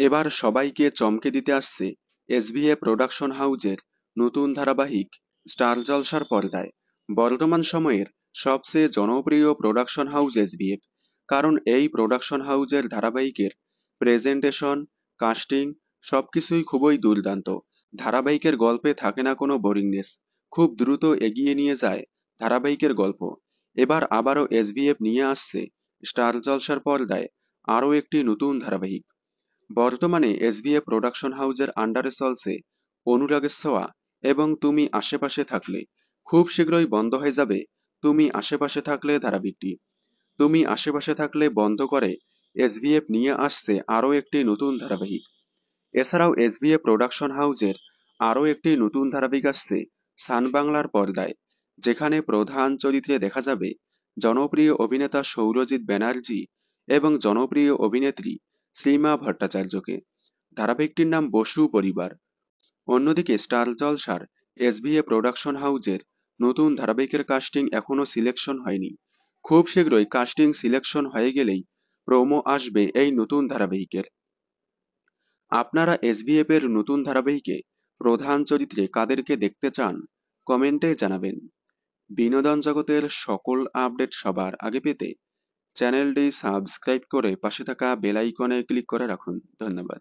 এবার সবাইকে চমকে দিতে আসছে এসভিএ প্রোডাকশন হাউজের নতুন ধারাবাহিক স্টার জলসার পর্দায়। বর্তমান সময়ের সবচেয়ে জনপ্রিয় প্রোডাকশন হাউস এসভিএফ, কারণ এই প্রোডাকশন হাউজের ধারাবাহিকের প্রেজেন্টেশন, কাস্টিং সবকিছুই খুবই দুর্দান্ত। ধারাবাহিকের গল্পে থাকে না কোনো বোরিংনেস, খুব দ্রুত এগিয়ে নিয়ে যায় ধারাবাহিকের গল্প। এবার আবারও এসভিএফ নিয়ে আসছে স্টার জলসার পর্দায় আরও একটি নতুন ধারাবাহিক। বর্তমানে এসভিএফ প্রোডাকশন হাউজের আন্ডারে চলছে অনুরাগের ছোঁয়া এবং তুমি আশেপাশে থাকলে। খুব শীঘ্রই বন্ধ হয়ে যাবে তুমি আশেপাশে থাকলে ধারাবাহিকটি। তুমি আশেপাশে থাকলে বন্ধ করে এসভিএফ নিয়ে আসছে আরও একটি নতুন ধারাবাহিক। এছাড়াও এসভিএফ প্রোডাকশন হাউজের আরও একটি নতুন ধারাবাহিক আসছে সান বাংলার পর্দায়, যেখানে প্রধান চরিত্রে দেখা যাবে জনপ্রিয় অভিনেতা সৌরজিৎ ব্যানার্জি এবং জনপ্রিয় অভিনেত্রী শ্রীমা ভট্টাচার্যকে। ধারাবাহিকটির নাম বসু পরিবার। অন্যদিকে স্টার জলসার এসভিএ প্রোডাকশন হাউজের নতুন ধারাবাহিকের কাস্টিং এখনও সিলেকশন হয়নি। খুব শীঘ্রই কাস্টিং সিলেকশন হয়ে গেলেই প্রোমো আসবে এই নতুন ধারাবাহিকের। আপনারা এসভিএফ এর নতুন ধারাবাহিকে প্রধান চরিত্রে কাদেরকে দেখতে চান কমেন্টে জানাবেন। বিনোদন জগতের সকল আপডেট সবার আগে পেতে চ্যানেলটি সাবস্ক্রাইব করে পাশে থাকা বেল আইকনে ক্লিক করে রাখুন। ধন্যবাদ।